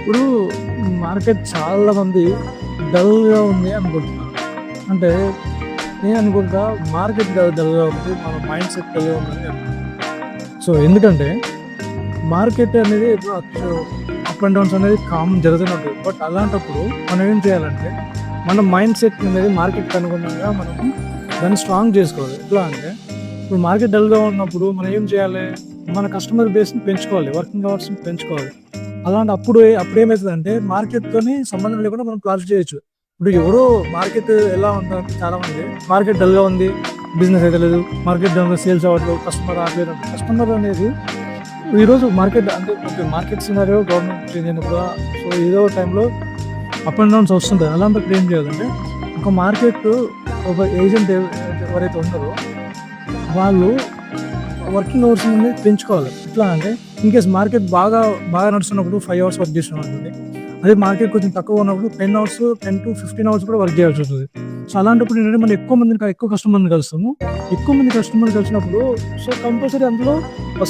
ఇప్పుడు మార్కెట్ చాలా మంది డల్‌గా ఉంది అనుకుంటున్నారు. అంటే నేను అనుకుంటా మార్కెట్ డల్‌గా ఉంది. మన మైండ్ సెట్ డల్‌గా ఉందని అనుకుంటా. సో, ఎందుకంటే మార్కెట్ అనేది ఇప్పుడు అప్ అండ్ డౌన్స్ అనేది కామన్ జరుగుతూనే ఉంటది. బట్ అలాంటప్పుడు మనం ఏం చేయాలంటే మన మైండ్ సెట్ అనేది మార్కెట్‌కి అనుగుణంగా మనము దాన్ని స్ట్రాంగ్ చేసుకోవాలి. ఎట్లా అంటే ఇప్పుడు మార్కెట్ డల్‌గా ఉన్నప్పుడు మనం ఏం చేయాలి? మన కస్టమర్ బేస్‌ని పెంచుకోవాలి. వర్కింగ్ అవర్స్‌ని పెంచుకోవాలి. అప్పుడేమైతదంటే మార్కెట్‌తోని సంబంధం లేకుండా మనం క్లాస్ చేయొచ్చు. ఇప్పుడు ఎవరో మార్కెట్ ఎలా ఉందంటే చాలామంది మార్కెట్ డల్‌గా ఉంది. బిజినెస్ అయితే లేదు. మార్కెట్ డల్‌గా సేల్స్ అవ్వట్లేదు. కస్టమర్ రావట్లేదు. కస్టమర్ అనేది ఈరోజు మార్కెట్ అంటే okay. Market scenario government change అయినప్పుడు సో ఏదో టైంలో అప్ అండ్ డౌన్స్ వస్తుంటాయి. అలాంటప్పుడు ఏం చేయాలంటే ఒక మార్కెట్ ఒక ఏజెంట్ ఎవరైతే ఉన్నారో వాళ్ళు వర్కింగ్ అవర్స్ అనేది పెంచుకోవాలి. ఎట్లా అంటే ఇన్‌కేస్ మార్కెట్ బాగా నడుస్తున్నప్పుడు 5 అవర్స్ వర్క్ చేసినామనుకోండి. అదే మార్కెట్ కొంచెం తక్కువ ఉన్నప్పుడు 10-15 అవర్స్ కూడా వర్క్ చేయాల్సొస్తది. సో, అలాంటప్పుడు ఏంటంటే మనం ఎక్కువ కస్టమర్‌ని కలుస్తాము. ఎక్కువ మంది కస్టమర్‌ని కలిసినప్పుడు సో, కంపల్సరీ అందులో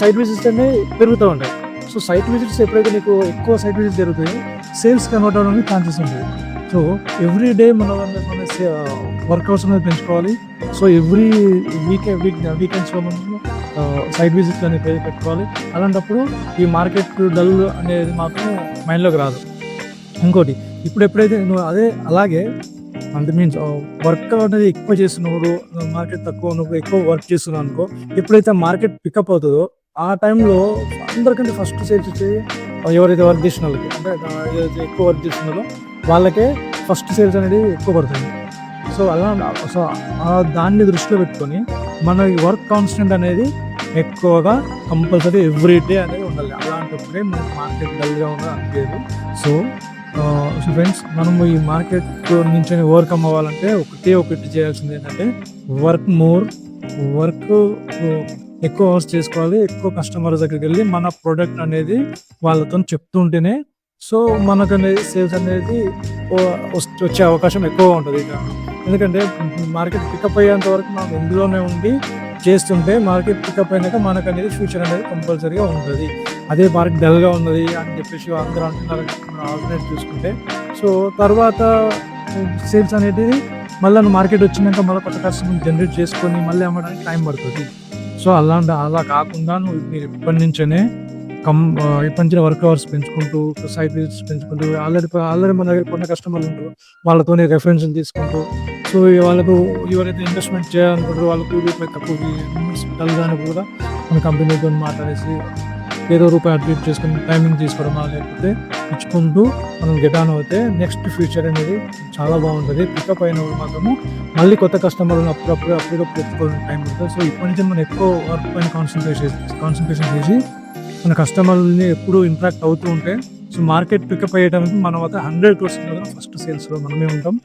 సైట్ విజిట్స్ అనేవి పెరుగుతా ఉంటాయి. సో, సైట్ విజిట్స్ ఎప్పుడైతే నీకు ఎక్కువ సైట్ విజిట్స్ జరుగుతాయో సేల్స్ కన్వర్ట్ అవ్వడానికి ఛాన్సెస్ ఉంటాయి. సో, ఎవ్రీ డే మన వర్క్ అవర్స్ అనేది పెంచుకోవాలి. సో, ఎవ్రీ వీకెండ్స్‌లో మనము సైట్ విజిట్స్ అనేవి పెట్టుకోవాలి. అలాంటప్పుడు ఈ మార్కెట్ డల్ అనేది మాత్రం మైండ్‌లోకి రాదు. ఇంకోటి ఎప్పుడైతే నువ్వు అలాగే అంటే మీన్స్ వర్క్ అనేది ఎక్కువ చేస్తున్నప్పుడు మార్కెట్ తక్కువ ఉన్నప్పుడు ఎక్కువ వర్క్ చేస్తున్నావనుకో, ఎప్పుడైతే మార్కెట్ పికప్ అవుతదో ఆ టైంలో అందరికంటే ఫస్ట్ సేల్స్ వచ్చేది ఎవరైతే వర్క్ చేసినోళ్ళకి. అంటే ఏదైతే ఎక్కువ వర్క్ చేస్తున్నారో వాళ్ళకే ఫస్ట్ సేల్స్ అనేది ఎక్కువ పడుతుంది. సో, సో, దాన్ని దృష్టిలో పెట్టుకొని మన వర్క్ కాన్స్టెంట్ అనేది ఎక్కువగా కంపల్సరీ ఎవ్రీ డే అనేది ఉండాలి. అలాంటప్పుడే మనకి మార్కెట్ డల్‌గా ఉన్నది అనిపియదు. సో, ఫ్రెండ్స్ మనము ఈ మార్కెట్ నుంచి ఓవర్‌కమ్ అవ్వాలంటే ఒకటి చేయాల్సింది ఏంటంటే వర్క్ మోర్, వర్క్ ఎక్కువ అవర్స్ చేసుకోవాలి. ఎక్కువ కస్టమర్స్ దగ్గరికెళ్ళి మన ప్రొడక్ట్ అనేది వాళ్ళతోని చెప్తుంటేనే సో, మనకనేది సేల్స్ అనేది ఓ వచ్చే అవకాశం ఎక్కువగా ఉంటది ఈ టైంలో. ఎందుకంటే మార్కెట్ పికప్ అయ్యేంత వరకు మనం ఇందులోనే ఉండి చేస్తుంటే మార్కెట్ పికప్ అయినాక మనకనేది ఫ్యూచర్ అనేది కంపల్సరీగా ఉంటది. అదే మార్కెట్ డల్‌గా ఉన్నది అని చెప్పేసి అందరూ అంటున్నారని చెప్పి మనం ఆల్టర్‌నేట్ చూసుకుంటే సో, తర్వాత సేల్స్ అనేటిది మళ్ళా మార్కెట్ వచ్చినాక మళ్ళా కొత్త కస్టమర్‌ని జనరేట్ చేసుకొని మళ్ళీ అమ్మడానికి టైం పడతది. సో, అలా కాకుండా మీరు ఇప్పటి నుంచే వర్క్ అవర్స్ పెంచుకుంటూ, సైట్ విజిట్స్ పెంచుకుంటూ ఆల్రెడీ మన దగ్గర కొన్న కస్టమర్లు ఉంటారు. వాళ్ళతోని రెఫరెన్స్‌లు తీసుకుంటూ సో, వాళ్ళకు ఎవరైతే ఇన్వెస్ట్‌మెంట్ చేయాలనుకుంటారో వాళ్ళకు రూపాయి తక్కువకి డల్‌గా అయినప్పుడు కూడా మన కంపెనీతోని మాట్లాడేసి ఏదో రూపాయి అటు ఇటు చేసుకొని టైమింగ్ తీసుకోవడమా లేకపోతే ఇచ్చుకుంటూ మనం గెట్ ఆన్ అవుతే నెక్స్ట్ ఫ్యూచర్ అనేది చాలా బాగుంటది. పికప్ అయినప్పుడు మాత్రము మళ్ళీ కొత్త కస్టమర్‌లను అప్పటికప్పుడు ఎత్తుకోవడానికి టైం పడతది. సో, ఇప్పటి నుంచే మనం ఎక్కువ వర్క్ పైన కాన్సంట్రేషన్ చేసి మన కస్టమర్‌లని ఎప్పుడూ ఇంటరాక్ట్ అవుతూ ఉంటే సో, మార్కెట్ పికప్ అయ్యే టైంకి మనం అయితే 100% ఫస్ట్ సేల్స్‌లో మనమే ఉంటాం.